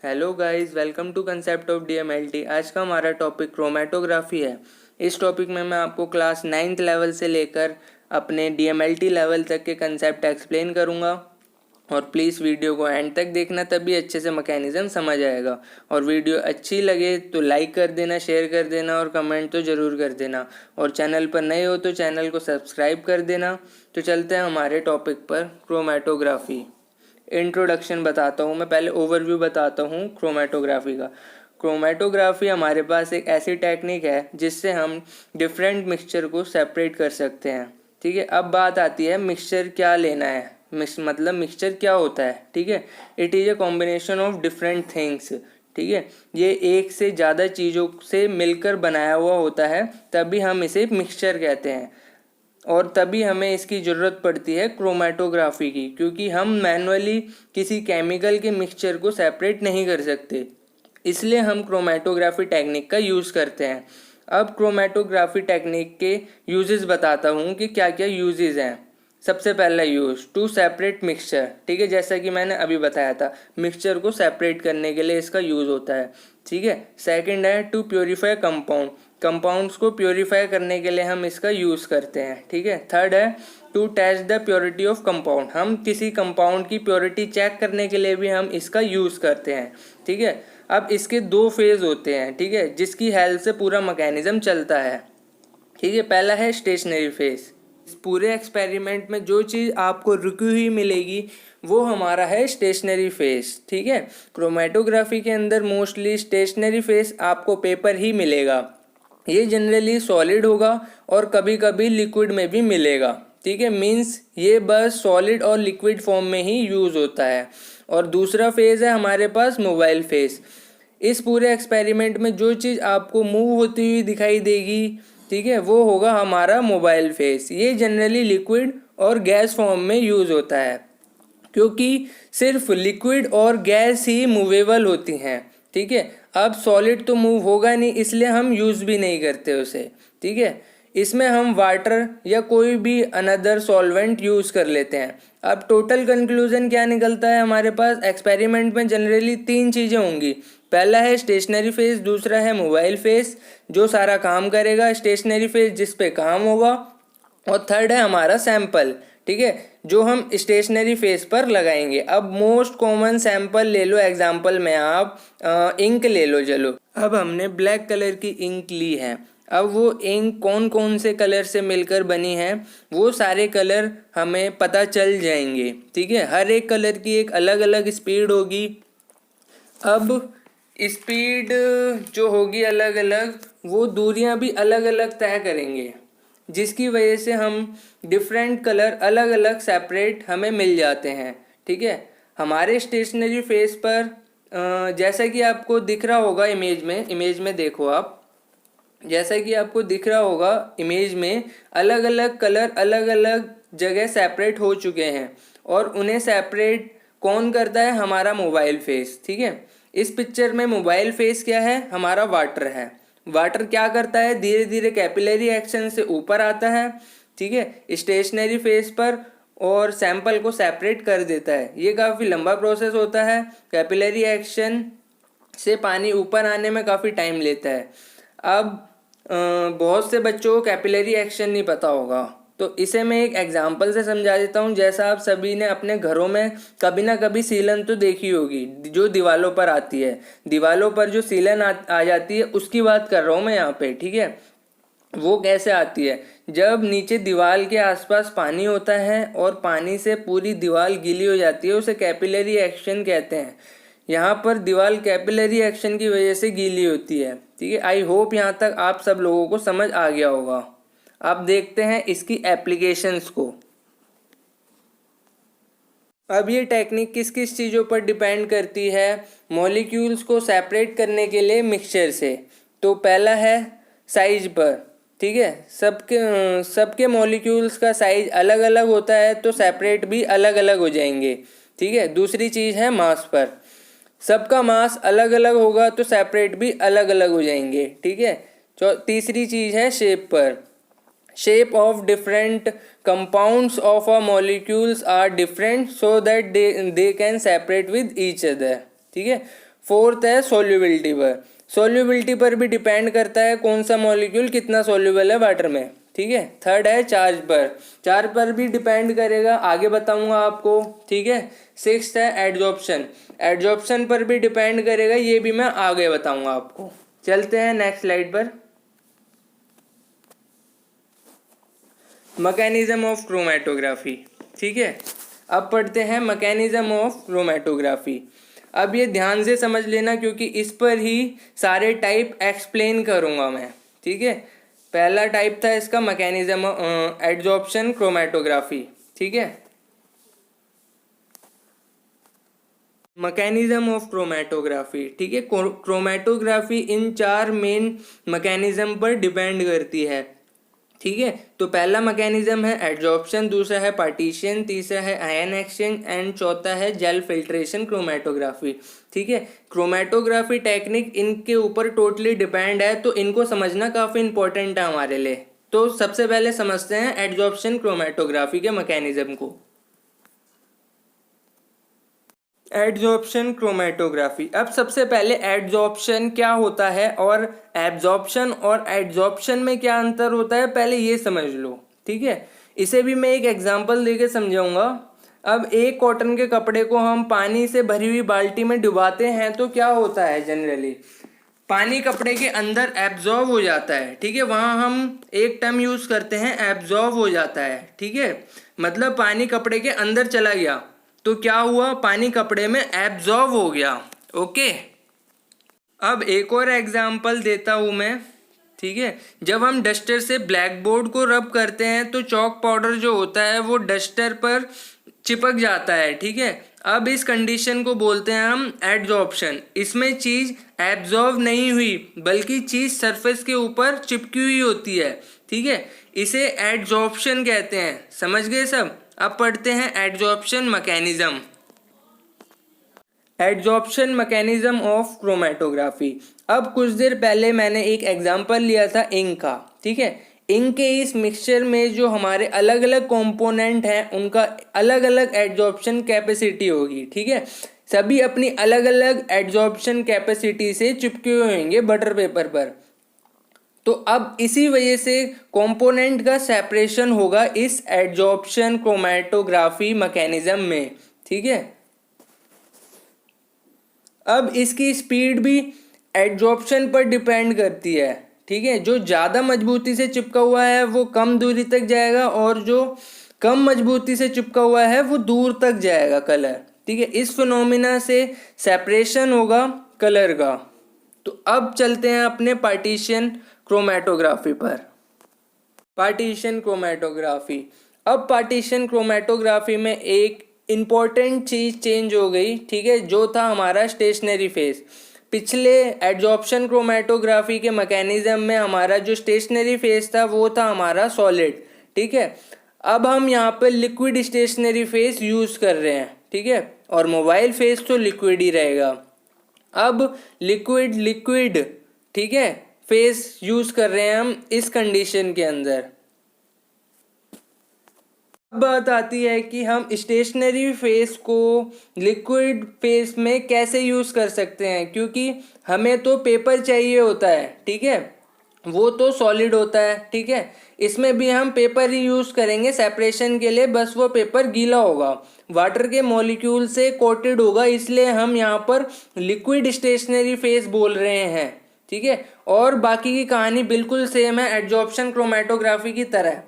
Hello guys, welcome to concept of DMLT. आज का हमारा टॉपिक क्रोमेटोग्राफी है। इस टॉपिक में मैं आपको क्लास 9th लेवल से लेकर अपने डीएमएलटी लेवल तक के कंसेप्ट एक्सप्लेन करूंगा और प्लीज़ वीडियो को एंड तक देखना, तभी अच्छे से मैकेनिज्म समझ आएगा। और वीडियो अच्छी लगे तो लाइक कर देना, शेयर कर देना और कमेंट तो ज़रूर कर देना। और चैनल पर नए हो तो चैनल को सब्सक्राइब कर देना। तो चलते हैं हमारे टॉपिक पर, क्रोमेटोग्राफी। इंट्रोडक्शन बताता हूँ मैं, पहले ओवरव्यू बताता हूँ क्रोमेटोग्राफी का। क्रोमेटोग्राफी हमारे पास एक ऐसी टेक्निक है जिससे हम डिफरेंट मिक्सचर को सेपरेट कर सकते हैं। ठीक है, अब बात आती है मिक्सचर क्या लेना है, मतलब मिक्सचर क्या होता है। ठीक है, it is a combination of different things. ठीक है, ये एक से ज़्यादा चीज़ों से मिलकर बनाया हुआ होता है, तभी हम इसे मिक्सचर कहते हैं। और तभी हमें इसकी ज़रूरत पड़ती है क्रोमेटोग्राफी की, क्योंकि हम मैनुअली किसी केमिकल के मिक्सचर को सेपरेट नहीं कर सकते, इसलिए हम क्रोमेटोग्राफी टेक्निक का यूज़ करते हैं। अब क्रोमेटोग्राफी टेक्निक के यूजेस बताता हूँ कि क्या क्या यूजेस हैं। सबसे पहला यूज, टू सेपरेट मिक्सचर। ठीक है, जैसा कि मैंने अभी बताया था, मिक्सचर को सेपरेट करने के लिए इसका यूज़ होता है। ठीक है, सेकंड है टू प्योरीफाई कंपाउंड। कंपाउंड्स को प्योरीफाई करने के लिए हम इसका यूज़ करते हैं। ठीक है, थर्ड है to test the purity of compound. हम किसी कंपाउंड की प्योरिटी चेक करने के लिए भी हम इसका यूज़ करते हैं। ठीक है, अब इसके दो फेज होते हैं। ठीक है, जिसकी हेल्प से पूरा मैकेनिज्म चलता है। ठीक है, पहला है स्टेशनरी फेज। इस पूरे एक्सपेरिमेंट में जो चीज़ आपको रुकी हुई मिलेगी वो हमारा है स्टेशनरी फेस। ठीक है, क्रोमेटोग्राफी के अंदर मोस्टली स्टेशनरी फेस आपको पेपर ही मिलेगा। ये जनरली सॉलिड होगा और कभी कभी लिक्विड में भी मिलेगा। ठीक है, मीन्स ये बस सॉलिड और लिक्विड फॉर्म में ही यूज़ होता है। और दूसरा फेज है हमारे पास मोबाइल फेज। इस पूरे एक्सपेरिमेंट में जो चीज़ आपको मूव होती हुई दिखाई देगी, ठीक है, वो होगा हमारा मोबाइल फेस। ये जनरली लिक्विड और गैस फॉर्म में यूज़ होता है, क्योंकि सिर्फ लिक्विड और गैस ही मूवेबल होती हैं। ठीक है, अब सॉलिड तो मूव होगा नहीं, इसलिए हम यूज़ भी नहीं करते उसे। ठीक है, इसमें हम वाटर या कोई भी अनदर सॉल्वेंट यूज़ कर लेते हैं। अब टोटल कंक्लूजन क्या निकलता है हमारे पास, एक्सपेरिमेंट में जनरली तीन चीज़ें होंगी। पहला है स्टेशनरी फेज, दूसरा है मोबाइल फेज जो सारा काम करेगा, स्टेशनरी फेज जिस पे काम होगा, और थर्ड है हमारा सैंपल। ठीक है, जो हम स्टेशनरी फेस पर लगाएंगे। अब मोस्ट कॉमन सैंपल ले लो, एग्जांपल में आप इंक ले लो। चलो, अब हमने ब्लैक कलर की इंक ली है। अब वो इंक कौन कौन से कलर से मिलकर बनी है, वो सारे कलर हमें पता चल जाएंगे। ठीक है, हर एक कलर की एक अलग अलग स्पीड होगी। अब स्पीड जो होगी अलग अलग, वो दूरियां भी अलग अलग तय करेंगे, जिसकी वजह से हम डिफरेंट कलर अलग अलग सेपरेट हमें मिल जाते हैं। ठीक है, हमारे स्टेशनरी फेस पर जैसा कि आपको दिख रहा होगा इमेज में देखो आप, जैसा कि आपको दिख रहा होगा इमेज में, अलग अलग कलर अलग अलग जगह सेपरेट हो चुके हैं। और उन्हें सेपरेट कौन करता है, हमारा मोबाइल फेस। ठीक है, इस पिक्चर में मोबाइल फेस क्या है, हमारा वाटर है। वाटर क्या करता है, धीरे धीरे कैपिलरी एक्शन से ऊपर आता है। ठीक है, स्टेशनरी फेस पर, और सैंपल को सेपरेट कर देता है। ये काफ़ी लंबा प्रोसेस होता है, कैपिलरी एक्शन से पानी ऊपर आने में काफ़ी टाइम लेता है। अब बहुत से बच्चों को कैपिलरी एक्शन नहीं पता होगा, तो इसे मैं एक एग्जांपल से समझा देता हूँ। जैसा आप सभी ने अपने घरों में कभी ना कभी सीलन तो देखी होगी, जो दीवालों पर आती है। दीवालों पर जो सीलन आ जाती है उसकी बात कर रहा हूँ मैं यहाँ पे। ठीक है, वो कैसे आती है, जब नीचे दीवार के आसपास पानी होता है और पानी से पूरी दीवार गीली हो जाती है, उसे कैपिलरी एक्शन कहते हैं। यहाँ पर दीवार कैपिलरी एक्शन की वजह से गीली होती है। ठीक है, आई होप यहाँ तक आप सब लोगों को समझ आ गया होगा। अब देखते हैं इसकी एप्लीकेशंस को। अब ये टेक्निक किस किस चीज़ों पर डिपेंड करती है, मॉलिक्यूल्स को सेपरेट करने के लिए मिक्सचर से। तो पहला है साइज पर। ठीक है, सबके मॉलिक्यूल्स का साइज अलग अलग होता है, तो सेपरेट भी अलग अलग हो जाएंगे। ठीक है, दूसरी चीज़ है मास पर। सबका मास अलग अलग होगा तो सेपरेट भी अलग अलग हो जाएंगे। ठीक है, तीसरी चीज़ है शेप पर। Shape of different compounds of a molecules are different so that they can separate with each other. ठीक है, फोर्थ है सॉल्युबिलिटी पर। सॉल्युबिलिटी पर भी डिपेंड करता है कौन सा मॉलिक्यूल कितना सॉल्युबल है वाटर में, ठीक है। थर्ड है चार्ज पर, चार्ज पर भी डिपेंड करेगा, आगे बताऊंगा आपको, ठीक है। सिक्स्थ है एडजॉर्प्शन, एडजॉर्प्शन पर भी डिपेंड करेगा, ये भी मैं आगे बताऊंगा आपको। चलते हैं नेक्स्ट स्लाइड पर। मैकेनिज्म ऑफ क्रोमेटोग्राफी, ठीक है। अब पढ़ते हैं मैकेनिज्म ऑफ क्रोमेटोग्राफी। अब ये ध्यान से समझ लेना क्योंकि इस पर ही सारे टाइप एक्सप्लेन करूंगा मैं, ठीक है। पहला टाइप था इसका मैकेनिज्म एडजॉर्प्शन क्रोमेटोग्राफी, ठीक है। मैकेनिज्म ऑफ क्रोमेटोग्राफी, ठीक है। क्रोमेटोग्राफी इन 4 मेन मैकेनिज्म पर डिपेंड करती है, ठीक है। तो पहला मैकेनिज्म है एडजॉर्प्शन, दूसरा है पार्टीशन, तीसरा है आयन एक्सचेंज एंड चौथा है जेल फिल्ट्रेशन क्रोमेटोग्राफी, ठीक है। क्रोमेटोग्राफी टेक्निक इनके ऊपर टोटली डिपेंड है, तो इनको समझना काफ़ी इंपॉर्टेंट है हमारे लिए। तो सबसे पहले समझते हैं एडजॉर्प्शन क्रोमेटोग्राफी के मैकेनिज्म को। Adsorption chromatography. अब सबसे पहले एडजॉर्प्शन क्या होता है और एब्जॉर्प्शन और एडजॉर्प्शन में क्या अंतर होता है, पहले ये समझ लो, ठीक है। इसे भी मैं एक एग्जांपल देके समझाऊंगा। अब एक कॉटन के कपड़े को हम पानी से भरी हुई बाल्टी में डुबाते हैं तो क्या होता है, जनरली पानी कपड़े के अंदर एब्जॉर्ब हो जाता है, ठीक है। वहाँ हम एक टर्म यूज़ करते हैं एब्जॉर्ब हो जाता है, ठीक है। मतलब पानी कपड़े के अंदर चला गया, तो क्या हुआ, पानी कपड़े में एब्जॉर्ब हो गया, ओके। अब एक और एग्जांपल देता हूँ मैं, ठीक है। जब हम डस्टर से ब्लैक बोर्ड को रब करते हैं तो चॉक पाउडर जो होता है वो डस्टर पर चिपक जाता है, ठीक है। अब इस कंडीशन को बोलते हैं हम एडजॉर्प्शन। इसमें चीज़ एब्जॉर्ब नहीं हुई बल्कि चीज़ सरफेस के ऊपर चिपकी हुई होती है, ठीक है। इसे एडजॉर्प्शन कहते हैं, समझ गए सब। अब पढ़ते हैं adsorption mechanism. Adsorption mechanism of chromatography. अब कुछ देर पहले मैंने एक एग्जांपल लिया था इंक का, ठीक है। इंक के इस मिक्सचर में जो हमारे अलग अलग कंपोनेंट हैं उनका अलग अलग एडजॉर्प्शन कैपेसिटी होगी, ठीक है। सभी अपनी अलग अलग एडजॉर्प्शन कैपेसिटी से चिपके हुए होंगे बटर पेपर पर। तो अब इसी वजह से कंपोनेंट का सेपरेशन होगा इस एडजॉर्प्शन क्रोमेटोग्राफी मैकेनिज्म में, ठीक है। अब इसकी स्पीड भी एडजॉर्प्शन पर डिपेंड करती है, ठीक है। जो ज़्यादा मजबूती से चिपका हुआ है वो कम दूरी तक जाएगा और जो कम मजबूती से चिपका हुआ है वो दूर तक जाएगा कलर, ठीक है। इस फिनोमिना से सेपरेशन होगा कलर का। तो अब चलते हैं अपने पार्टीशन क्रोमेटोग्राफी पर। Partition chromatography. अब पार्टीशन क्रोमेटोग्राफी में एक इम्पॉर्टेंट चीज़ चेंज हो गई, ठीक है, जो था हमारा स्टेशनरी फेस। पिछले एडजॉर्प्शन क्रोमेटोग्राफी के मैकेनिज्म में हमारा जो स्टेशनरी फेस था वो था हमारा सॉलिड, ठीक है। अब हम यहाँ पर लिक्विड स्टेशनरी फेस यूज़ कर रहे हैं, ठीक है, और मोबाइल फेस तो लिक्विड ही रहेगा। अब लिक्विड लिक्विड, ठीक है, फेस यूज कर रहे हैं हम इस कंडीशन के अंदर। अब बात आती है कि हम स्टेशनरी फेस को लिक्विड फेस में कैसे यूज कर सकते हैं, क्योंकि हमें तो पेपर चाहिए होता है, ठीक है, वो तो सॉलिड होता है, ठीक है। इसमें भी हम पेपर ही यूज करेंगे सेपरेशन के लिए, बस वो पेपर गीला होगा, वाटर के मॉलिक्यूल से कोटेड होगा, इसलिए हम यहाँ पर लिक्विड स्टेशनरी फेस बोल रहे हैं, ठीक है। और बाकी की कहानी बिल्कुल सेम है एडजॉर्प्शन क्रोमेटोग्राफी की तरह।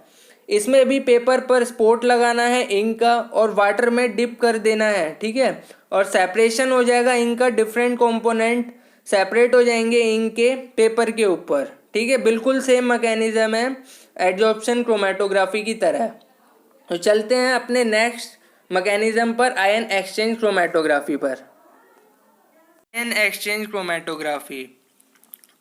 इसमें भी पेपर पर स्पॉट लगाना है इंक का और वाटर में डिप कर देना है, ठीक है, और सेपरेशन हो जाएगा इंक का। डिफरेंट कंपोनेंट सेपरेट हो जाएंगे इंक के पेपर के ऊपर, ठीक है। बिल्कुल सेम मैकेनिज्म है एडजॉर्प्शन क्रोमेटोग्राफी की तरह। तो चलते हैं अपने नेक्स्ट मैकेनिज्म पर, आयन एक्सचेंज क्रोमेटोग्राफी पर। Ion exchange chromatography.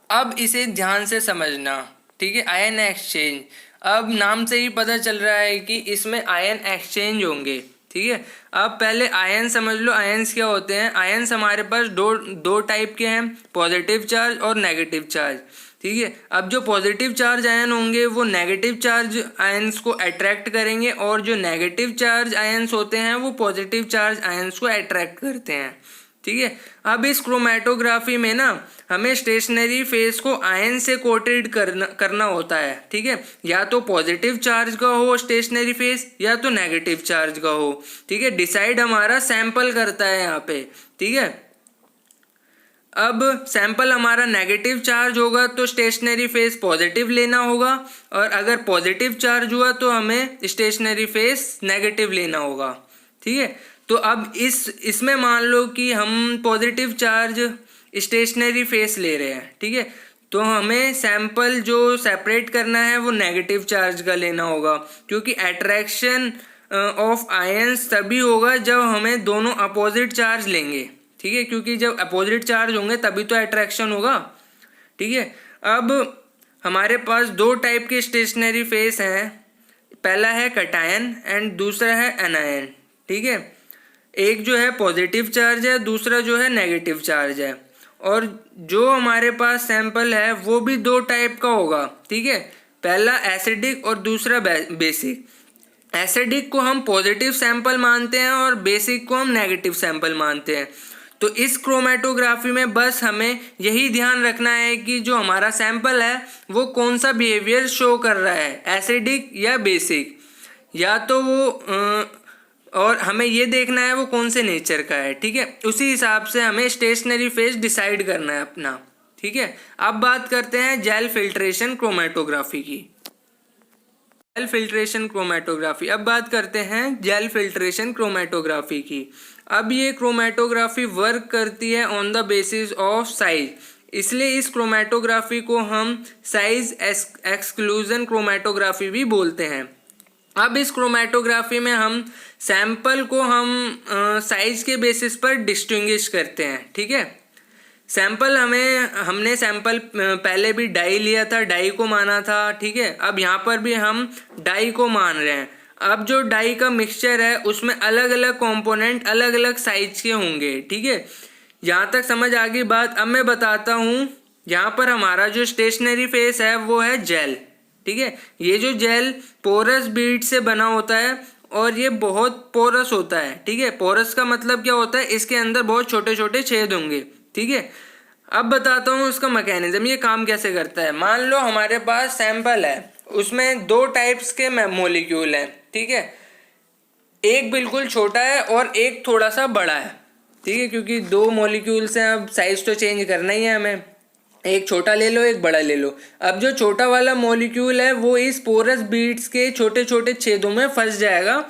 अब इसे ध्यान से समझना, ठीक है। आयन एक्सचेंज, अब नाम से ही पता चल रहा है कि इसमें आयन एक्सचेंज होंगे, ठीक है। अब पहले आयन समझ लो, आयन्स क्या होते हैं। आयन्स हमारे पास दो टाइप के हैं, पॉजिटिव चार्ज और नेगेटिव चार्ज, ठीक है। अब जो पॉजिटिव चार्ज आयन होंगे वो नेगेटिव चार्ज आयन्स को अट्रैक्ट करेंगे और जो नेगेटिव चार्ज आयन्स होते हैं वो पॉजिटिव चार्ज आयन्स को अट्रैक्ट करते हैं, ठीक है। अब इस क्रोमेटोग्राफी में ना हमें स्टेशनरी फेस को आयन से कोटेड करना होता है, ठीक है। या तो पॉजिटिव चार्ज का हो स्टेशनरी फेस या तो नेगेटिव चार्ज का हो, ठीक है। डिसाइड हमारा सैंपल करता है यहाँ पे, ठीक है। अब सैंपल हमारा नेगेटिव चार्ज होगा तो स्टेशनरी फेस पॉजिटिव लेना होगा, और अगर पॉजिटिव चार्ज हुआ तो हमें स्टेशनरी फेस नेगेटिव लेना होगा, ठीक है। तो अब इसमें मान लो कि हम पॉजिटिव चार्ज स्टेशनरी फेस ले रहे हैं, ठीक है। तो हमें सैंपल जो सेपरेट करना है वो नेगेटिव चार्ज का लेना होगा, क्योंकि अट्रैक्शन ऑफ आयंस तभी होगा जब हमें दोनों अपोजिट चार्ज लेंगे, ठीक है। क्योंकि जब अपोजिट चार्ज होंगे तभी तो अट्रैक्शन होगा, ठीक है। अब हमारे पास दो टाइप के स्टेशनरी फेस हैं, पहला है कैटायन एंड दूसरा है एनायन, ठीक है। एक जो है पॉजिटिव चार्ज है, दूसरा जो है नेगेटिव चार्ज है, और जो हमारे पास सैंपल है वो भी दो टाइप का होगा, ठीक है। पहला एसिडिक और दूसरा बेसिक। एसिडिक को हम पॉजिटिव सैंपल मानते हैं और बेसिक को हम नेगेटिव सैंपल मानते हैं। तो इस क्रोमेटोग्राफी में बस हमें यही ध्यान रखना है कि जो हमारा सैंपल है वो कौन सा बिहेवियर शो कर रहा है, एसिडिक या बेसिक, या तो वो और हमें ये देखना है वो कौन से नेचर का है, ठीक है। उसी हिसाब से हमें स्टेशनरी फेस डिसाइड करना है अपना, ठीक है। अब बात करते हैं जेल फिल्ट्रेशन क्रोमेटोग्राफी की। जेल फिल्ट्रेशन क्रोमेटोग्राफी, अब बात करते हैं जेल फिल्ट्रेशन क्रोमेटोग्राफी की। अब ये क्रोमेटोग्राफी वर्क करती है on the basis of size, इसलिए इस क्रोमेटोग्राफी को हम साइज एक्सक्लूजन क्रोमेटोग्राफी भी बोलते हैं। अब इस क्रोमेटोग्राफी में हम सैंपल को हम साइज के बेसिस पर डिस्टिंग्विश करते हैं, ठीक है। सैंपल हमने सैंपल पहले भी डाई लिया था, डाई को माना था, ठीक है। अब यहाँ पर भी हम डाई को मान रहे हैं। अब जो डाई का मिक्सचर है उसमें अलग अलग कंपोनेंट अलग अलग साइज के होंगे, ठीक है। यहाँ तक समझ आ गई बात। अब मैं बताता हूँ, यहाँ पर हमारा जो स्टेशनरी फेस है वो है जेल, ठीक है। ये जो जेल पोरस बीड से बना होता है और ये बहुत पोरस होता है, ठीक है। पोरस का मतलब क्या होता है, इसके अंदर बहुत छोटे छोटे छेद होंगे, ठीक है। अब बताता हूँ उसका मैकेनिज्म, ये काम कैसे करता है। मान लो हमारे पास सैंपल है, उसमें दो टाइप्स के मॉलिक्यूल हैं, ठीक है। एक बिल्कुल छोटा है और एक थोड़ा सा बड़ा है, ठीक है, क्योंकि दो मॉलिक्यूल्स हैं, अब साइज तो चेंज करना ही है हमें। एक छोटा ले लो एक बड़ा ले लो। अब जो छोटा वाला मॉलिक्यूल है वो इस पोरस बीड्स के छोटे छोटे छेदों में फंस जाएगा,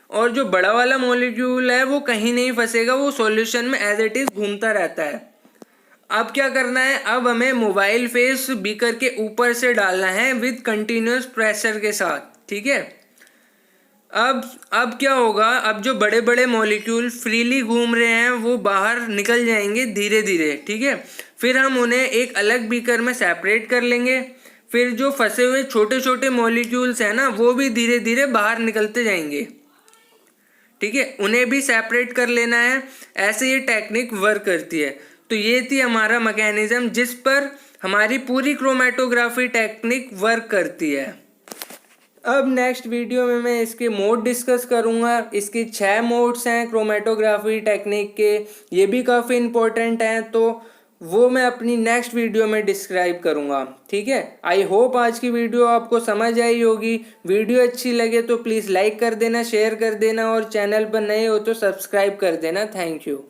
और जो बड़ा वाला मॉलिक्यूल है वो कहीं नहीं फंसेगा, वो सॉल्यूशन में एज इट इज घूमता रहता है। अब क्या करना है, अब हमें मोबाइल फेस बीकर के ऊपर से डालना है विद कंटिन्यूस प्रेशर के साथ, ठीक है। अब क्या होगा, अब जो बड़े बड़े मॉलिक्यूल फ्रीली घूम रहे हैं वो बाहर निकल जाएंगे धीरे धीरे, ठीक है। फिर हम उन्हें एक अलग बीकर में सेपरेट कर लेंगे। फिर जो फंसे हुए छोटे छोटे मॉलिक्यूल्स हैं ना वो भी धीरे धीरे बाहर निकलते जाएंगे, ठीक है, उन्हें भी सेपरेट कर लेना है। ऐसे ये टेक्निक वर्क करती है। तो ये थी हमारा मैकेनिज्म जिस पर हमारी पूरी क्रोमेटोग्राफी टेक्निक वर्क करती है। अब नेक्स्ट वीडियो में मैं इसके मोड डिस्कस करूँगा। इसके 6 मोड्स हैं क्रोमेटोग्राफी टेक्निक के, ये भी काफ़ी इम्पोर्टेंट हैं, तो वो मैं अपनी नेक्स्ट वीडियो में डिस्क्राइब करूँगा, ठीक है। आई होप आज की वीडियो आपको समझ आई होगी। वीडियो अच्छी लगे तो प्लीज़ लाइक कर देना, शेयर कर देना, और चैनल पर नए हो तो सब्सक्राइब कर देना। Thank you.